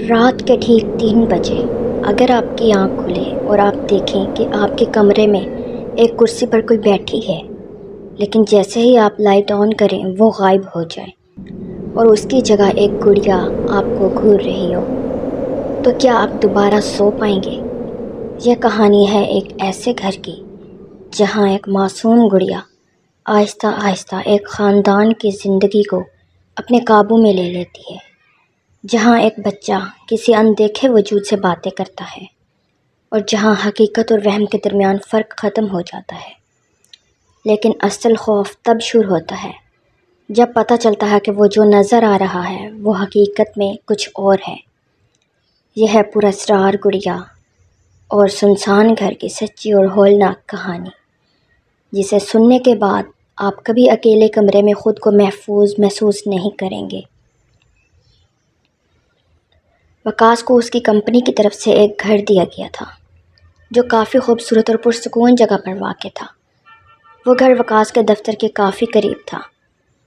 رات کے ٹھیک 3 بجے اگر آپ کی آنکھ کھلے اور آپ دیکھیں کہ آپ کے کمرے میں ایک کرسی پر کوئی بیٹھی ہے، لیکن جیسے ہی آپ لائٹ آن کریں وہ غائب ہو جائے اور اس کی جگہ ایک گڑیا آپ کو گھور رہی ہو، تو کیا آپ دوبارہ سو پائیں گے؟ یہ کہانی ہے ایک ایسے گھر کی جہاں ایک معصوم گڑیا آہستہ آہستہ ایک خاندان کی زندگی کو اپنے قابو میں لے لیتی ہے، جہاں ایک بچہ کسی اندیکھے وجود سے باتیں کرتا ہے اور جہاں حقیقت اور وہم کے درمیان فرق ختم ہو جاتا ہے۔ لیکن اصل خوف تب شروع ہوتا ہے جب پتہ چلتا ہے کہ وہ جو نظر آ رہا ہے وہ حقیقت میں کچھ اور ہے۔ یہ ہے پراسرار گڑیا اور سنسان گھر کی سچی اور ہولناک کہانی، جسے سننے کے بعد آپ کبھی اکیلے کمرے میں خود کو محفوظ محسوس نہیں کریں گے۔ وقاص کو اس کی کمپنی کی طرف سے ایک گھر دیا گیا تھا جو کافی خوبصورت اور پرسکون جگہ پر واقع تھا۔ وہ گھر وقاص کے دفتر کے کافی قریب تھا،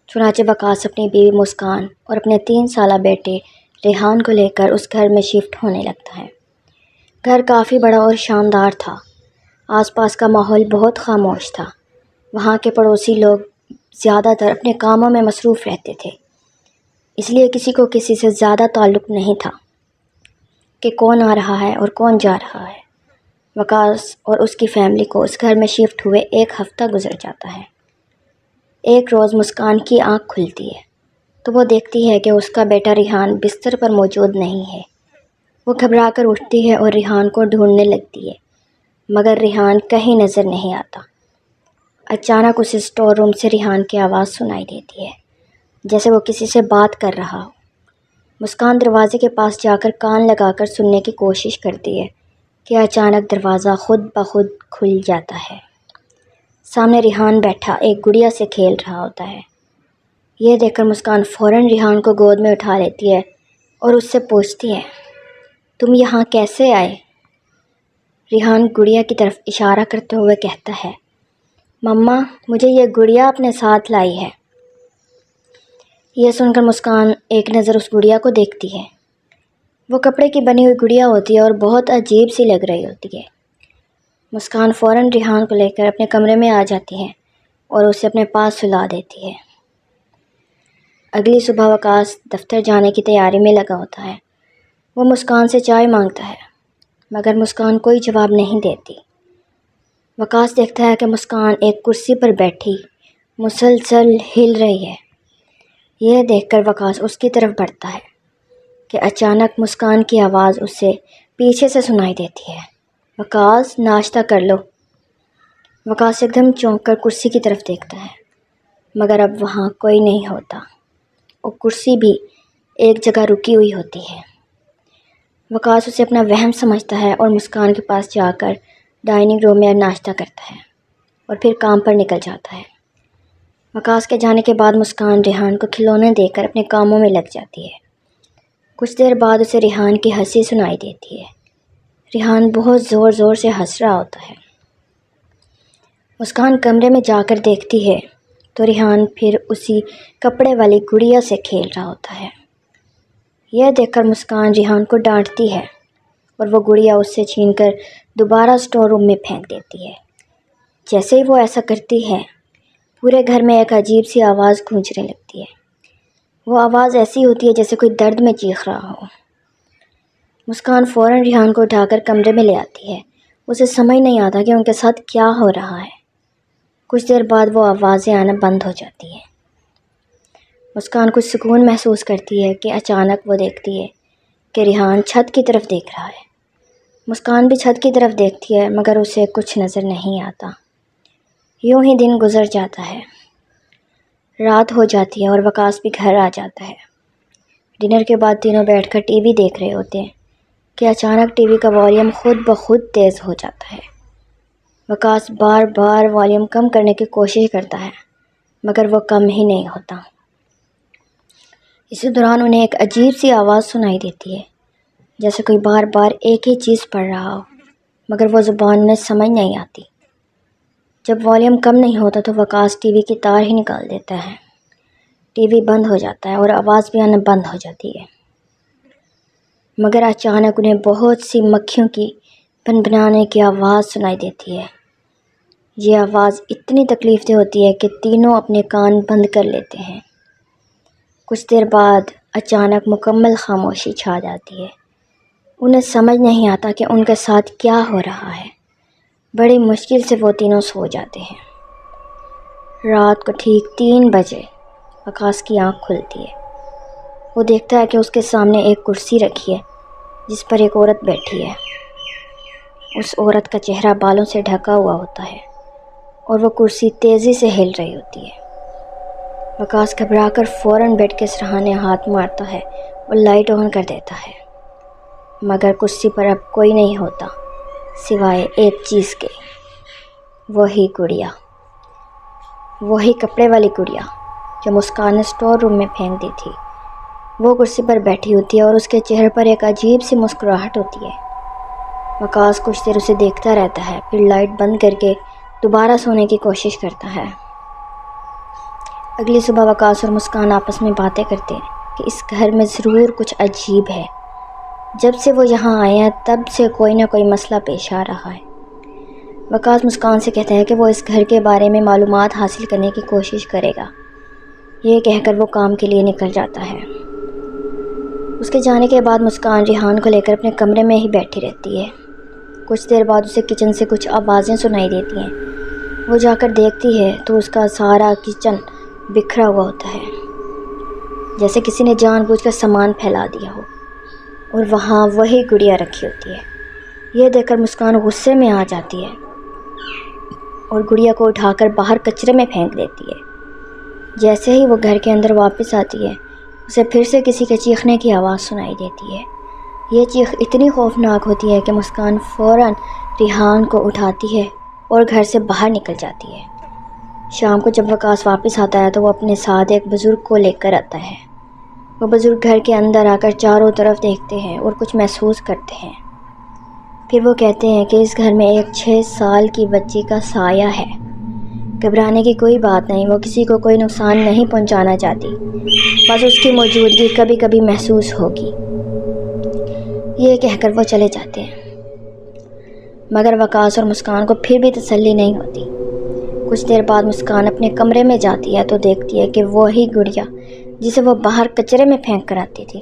چنانچہ وقاص اپنی بیوی مسکان اور اپنے 3 سالہ بیٹے ریحان کو لے کر اس گھر میں شفٹ ہونے لگتا ہے۔ گھر کافی بڑا اور شاندار تھا، آس پاس کا ماحول بہت خاموش تھا، وہاں کے پڑوسی لوگ زیادہ تر اپنے کاموں میں مصروف رہتے تھے، اس لیے کسی کو کسی سے زیادہ تعلق نہیں تھا کہ کون آ رہا ہے اور کون جا رہا ہے۔ وقاص اور اس کی فیملی کو اس گھر میں شفٹ ہوئے 1 ہفتہ گزر جاتا ہے۔ ایک روز مسکان کی آنکھ کھلتی ہے تو وہ دیکھتی ہے کہ اس کا بیٹا ریحان بستر پر موجود نہیں ہے۔ وہ گھبرا کر اٹھتی ہے اور ریحان کو ڈھونڈنے لگتی ہے، مگر ریحان کہیں نظر نہیں آتا۔ اچانک اسے اسٹور روم سے ریحان کی آواز سنائی دیتی ہے، جیسے وہ کسی سے بات کر رہا ہو۔ مسکان دروازے کے پاس جا کر کان لگا کر سننے کی کوشش کرتی ہے کہ اچانک دروازہ خود بخود کھل جاتا ہے۔ سامنے ریحان بیٹھا ایک گڑیا سے کھیل رہا ہوتا ہے۔ یہ دیکھ کر مسکان فوراً ریحان کو گود میں اٹھا لیتی ہے اور اس سے پوچھتی ہے، تم یہاں کیسے آئے؟ ریحان گڑیا کی طرف اشارہ کرتے ہوئے کہتا ہے، مما، مجھے یہ گڑیا اپنے ساتھ لائی ہے۔ یہ سن کر مسکان ایک نظر اس گڑیا کو دیکھتی ہے۔ وہ کپڑے کی بنی ہوئی گڑیا ہوتی ہے اور بہت عجیب سی لگ رہی ہوتی ہے۔ مسکان فوراً ریحان کو لے کر اپنے کمرے میں آ جاتی ہے اور اسے اپنے پاس سلا دیتی ہے۔ اگلی صبح وقاص دفتر جانے کی تیاری میں لگا ہوتا ہے۔ وہ مسکان سے چائے مانگتا ہے، مگر مسکان کوئی جواب نہیں دیتی۔ وقاص دیکھتا ہے کہ مسکان ایک کرسی پر بیٹھی مسلسل ہل رہی ہے۔ یہ دیکھ کر وقاص اس کی طرف بڑھتا ہے کہ اچانک مسکان کی آواز اسے پیچھے سے سنائی دیتی ہے، وقاص، ناشتہ کر لو۔ وقاص ایک دم چونک کر کرسی کی طرف دیکھتا ہے، مگر اب وہاں کوئی نہیں ہوتا اور کرسی بھی ایک جگہ رکی ہوئی ہوتی ہے۔ وقاص اسے اپنا وہم سمجھتا ہے اور مسکان کے پاس جا کر ڈائننگ روم میں ناشتہ کرتا ہے اور پھر کام پر نکل جاتا ہے۔ وقاص کے جانے کے بعد مسکان ریحان کو کھلونے دے کر اپنے کاموں میں لگ جاتی ہے۔ کچھ دیر بعد اسے ریحان کی ہنسی سنائی دیتی ہے۔ ریحان بہت زور زور سے ہنس رہا ہوتا ہے۔ مسکان کمرے میں جا کر دیکھتی ہے تو ریحان پھر اسی کپڑے والی گڑیا سے کھیل رہا ہوتا ہے۔ یہ دیکھ کر مسکان ریحان کو ڈانٹتی ہے اور وہ گڑیا اس سے چھین کر دوبارہ اسٹور روم میں پھینک دیتی ہے۔ جیسے ہی وہ ایسا کرتی ہے، پورے گھر میں ایک عجیب سی آواز گونجنے لگتی ہے۔ وہ آواز ایسی ہوتی ہے جیسے کوئی درد میں چیخ رہا ہو۔ مسکان فوراً ریحان کو اٹھا کر کمرے میں لے آتی ہے۔ اسے سمجھ نہیں آتا کہ ان کے ساتھ کیا ہو رہا ہے۔ کچھ دیر بعد وہ آوازیں آنا بند ہو جاتی ہیں۔ مسکان کچھ سکون محسوس کرتی ہے کہ اچانک وہ دیکھتی ہے کہ ریحان چھت کی طرف دیکھ رہا ہے۔ مسکان بھی چھت کی طرف دیکھتی ہے، مگر اسے کچھ نظر نہیں آتا۔ یوں ہی دن گزر جاتا ہے۔ رات ہو جاتی ہے اور وقاص بھی گھر آ جاتا ہے۔ ڈنر کے بعد تینوں بیٹھ کر ٹی وی دیکھ رہے ہوتے ہیں کہ اچانک ٹی وی کا والیوم خود بخود تیز ہو جاتا ہے۔ وقاص بار بار والیوم کم کرنے کی کوشش کرتا ہے، مگر وہ کم ہی نہیں ہوتا۔ اسی دوران انہیں ایک عجیب سی آواز سنائی دیتی ہے، جیسے کوئی بار بار ایک ہی چیز پڑھ رہا ہو، مگر وہ زبان میں سمجھ نہیں آتی۔ جب والیوم کم نہیں ہوتا تو وقاص ٹی وی کی تار ہی نکال دیتا ہے۔ ٹی وی بند ہو جاتا ہے اور آواز بھی آنا بند ہو جاتی ہے۔ مگر اچانک انہیں بہت سی مکھیوں کی بنبنانے کی آواز سنائی دیتی ہے۔ یہ آواز اتنی تکلیف دہ ہوتی ہے کہ تینوں اپنے کان بند کر لیتے ہیں۔ کچھ دیر بعد اچانک مکمل خاموشی چھا جاتی ہے۔ انہیں سمجھ نہیں آتا کہ ان کے ساتھ کیا ہو رہا ہے۔ بڑی مشکل سے وہ تینوں سو جاتے ہیں۔ رات کو ٹھیک 3 بجے وقاص کی آنکھ کھلتی ہے۔ وہ دیکھتا ہے کہ اس کے سامنے ایک کرسی رکھی ہے جس پر ایک عورت بیٹھی ہے۔ اس عورت کا چہرہ بالوں سے ڈھکا ہوا ہوتا ہے اور وہ کرسی تیزی سے ہل رہی ہوتی ہے۔ وقاص گھبرا کر فوراً بیڈ کے سرہانے ہاتھ مارتا ہے اور لائٹ آن کر دیتا ہے، مگر کرسی پر اب کوئی نہیں ہوتا سوائے ایک چیز کے، وہی گڑیا، وہی کپڑے والی گڑیا جو مسکان نے اسٹور روم میں پھینک دی تھی۔ وہ کرسی پر بیٹھی ہوتی ہے اور اس کے چہرے پر ایک عجیب سی مسکراہٹ ہوتی ہے۔ وقاص کچھ دیر اسے دیکھتا رہتا ہے، پھر لائٹ بند کر کے دوبارہ سونے کی کوشش کرتا ہے۔ اگلی صبح وقاص اور مسکان آپس میں باتیں کرتے ہیں کہ اس گھر میں ضرور کچھ عجیب ہے۔ جب سے وہ یہاں آئے ہیں تب سے کوئی نہ کوئی مسئلہ پیش آ رہا ہے۔ وقاص مسکان سے کہتا ہے کہ وہ اس گھر کے بارے میں معلومات حاصل کرنے کی کوشش کرے گا۔ یہ کہہ کر وہ کام کے لیے نکل جاتا ہے۔ اس کے جانے کے بعد مسکان ریحان کو لے کر اپنے کمرے میں ہی بیٹھی رہتی ہے۔ کچھ دیر بعد اسے کچن سے کچھ آوازیں سنائی دیتی ہیں۔ وہ جا کر دیکھتی ہے تو اس کا سارا کچن بکھرا ہوا ہوتا ہے، جیسے کسی نے جان بوجھ کر سامان پھیلا دیا ہو، اور وہاں وہی گڑیا رکھی ہوتی ہے۔ یہ دیکھ کر مسکان غصے میں آ جاتی ہے اور گڑیا کو اٹھا کر باہر کچرے میں پھینک دیتی ہے۔ جیسے ہی وہ گھر کے اندر واپس آتی ہے اسے پھر سے کسی کے چیخنے کی آواز سنائی دیتی ہے۔ یہ چیخ اتنی خوفناک ہوتی ہے کہ مسکان فوراً ریحان کو اٹھاتی ہے اور گھر سے باہر نکل جاتی ہے۔ شام کو جب وقاص واپس آتا ہے تو وہ اپنے ساتھ ایک بزرگ کو لے کر آتا ہے۔ وہ بزرگ گھر کے اندر آ کر چاروں طرف دیکھتے ہیں اور کچھ محسوس کرتے ہیں۔ پھر وہ کہتے ہیں کہ اس گھر میں ایک 6 سال کی بچی کا سایہ ہے۔ گھبرانے کی کوئی بات نہیں، وہ کسی کو کوئی نقصان نہیں پہنچانا چاہتی، بس اس کی موجودگی کبھی کبھی محسوس ہوگی۔ یہ کہہ کر وہ چلے جاتے ہیں، مگر وقاص اور مسکان کو پھر بھی تسلی نہیں ہوتی۔ کچھ دیر بعد مسکان اپنے کمرے میں جاتی ہے تو دیکھتی ہے کہ وہی گڑیا جسے وہ باہر کچرے میں پھینک کر آتی تھی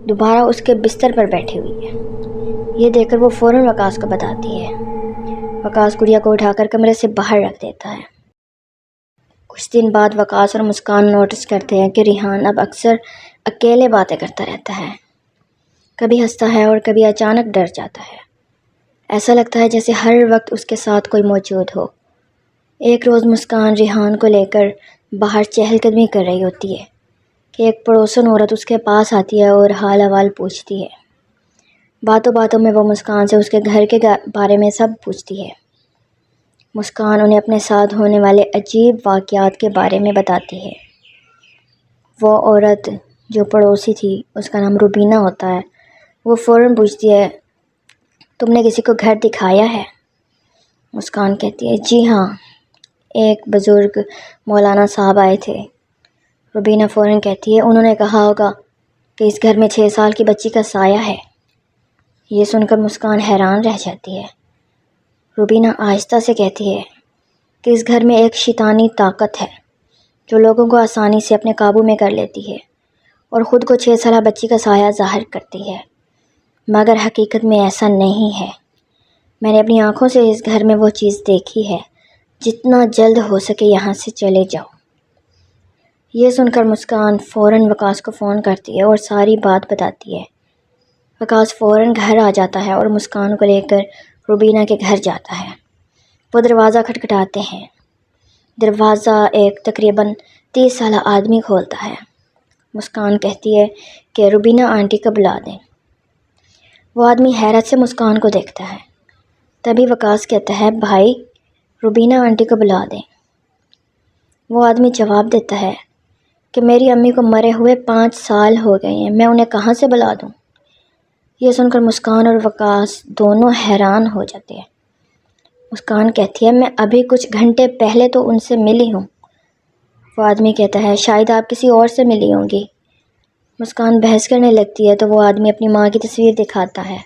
دوبارہ اس کے بستر پر بیٹھی ہوئی ہے۔ یہ دیکھ کر وہ فوراً وقاص کو بتاتی ہے۔ وقاص گڑیا کو اٹھا کر کمرے سے باہر رکھ دیتا ہے۔ کچھ دن بعد وقاص اور مسکان نوٹس کرتے ہیں کہ ریحان اب اکثر اکیلے باتیں کرتا رہتا ہے، کبھی ہنستا ہے اور کبھی اچانک ڈر جاتا ہے۔ ایسا لگتا ہے جیسے ہر وقت اس کے ساتھ کوئی موجود ہو۔ ایک روز مسکان ریحان کو لے کر باہر چہل قدمی کر رہی ہوتی ہے کہ ایک پڑوسن عورت اس کے پاس آتی ہے اور حال احوال پوچھتی ہے۔ باتوں باتوں میں وہ مسکان سے اس کے گھر کے بارے میں سب پوچھتی ہے۔ مسکان انہیں اپنے ساتھ ہونے والے عجیب واقعات کے بارے میں بتاتی ہے۔ وہ عورت جو پڑوسی تھی، اس کا نام روبینہ ہوتا ہے، وہ فوراً پوچھتی ہے، تم نے کسی کو گھر دکھایا ہے؟ مسکان کہتی ہے، جی ہاں، ایک بزرگ مولانا صاحب آئے تھے۔ روبینہ فوراً کہتی ہے، انہوں نے کہا ہوگا کہ اس گھر میں 6 سال کی بچی کا سایہ ہے۔ یہ سن کر مسکان حیران رہ جاتی ہے۔ روبینہ آہستہ سے کہتی ہے کہ اس گھر میں ایک شیطانی طاقت ہے جو لوگوں کو آسانی سے اپنے قابو میں کر لیتی ہے اور خود کو 6 سالہ بچی کا سایہ ظاہر کرتی ہے، مگر حقیقت میں ایسا نہیں ہے۔ میں نے اپنی آنکھوں سے اس گھر میں وہ چیز دیکھی ہے، جتنا جلد ہو سکے یہاں سے چلے جاؤ۔ یہ سن کر مسکان فوراً وقاص کو فون کرتی ہے اور ساری بات بتاتی ہے۔ وقاص فوراً گھر آ جاتا ہے اور مسکان کو لے کر روبینہ کے گھر جاتا ہے۔ وہ دروازہ کھٹکھٹاتے ہیں۔ دروازہ ایک تقریباً 30 سالہ آدمی کھولتا ہے۔ مسکان کہتی ہے کہ روبینہ آنٹی کو بلا دیں۔ وہ آدمی حیرت سے مسکان کو دیکھتا ہے۔ تبھی وقاص کہتا ہے، بھائی روبینہ آنٹی کو بلا دیں۔ وہ آدمی جواب دیتا ہے کہ میری امی کو مرے ہوئے 5 سال ہو گئے ہیں، میں انہیں کہاں سے بلا دوں؟ یہ سن کر مسکان اور وقاص دونوں حیران ہو جاتے ہیں۔ مسکان کہتی ہے، میں ابھی کچھ گھنٹے پہلے تو ان سے ملی ہوں۔ وہ آدمی کہتا ہے، شاید آپ کسی اور سے ملی ہوں گی۔ مسکان بحث کرنے لگتی ہے تو وہ آدمی اپنی ماں کی تصویر دکھاتا ہے۔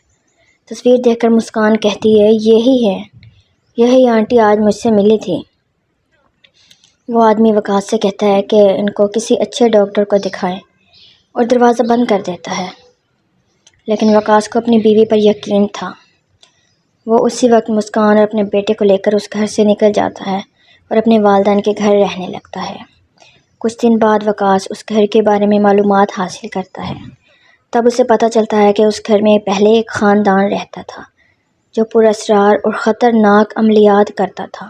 تصویر دیکھ کر مسکان کہتی ہے، یہی آنٹی آج مجھ سے ملی تھی۔ وہ آدمی وقاص سے کہتا ہے کہ ان کو کسی اچھے ڈاکٹر کو دکھائیں اور دروازہ بند کر دیتا ہے، لیکن وقاص کو اپنی بیوی پر یقین تھا۔ وہ اسی وقت مسکان اور اپنے بیٹے کو لے کر اس گھر سے نکل جاتا ہے اور اپنے والدین کے گھر رہنے لگتا ہے۔ کچھ دن بعد وقاص اس گھر کے بارے میں معلومات حاصل کرتا ہے۔ تب اسے پتہ چلتا ہے کہ اس گھر میں پہلے ایک خاندان رہتا تھا جو پراسرار اور خطرناک عملیات کرتا تھا۔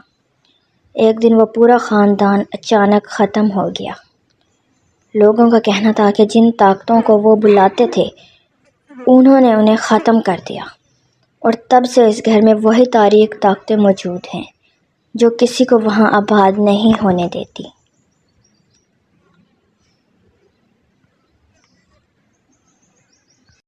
ایک دن وہ پورا خاندان اچانک ختم ہو گیا۔ لوگوں کا کہنا تھا کہ جن طاقتوں کو وہ بلاتے تھے انہوں نے انہیں ختم کر دیا، اور تب سے اس گھر میں وہی تاریک طاقتیں موجود ہیں جو کسی کو وہاں آباد نہیں ہونے دیتی۔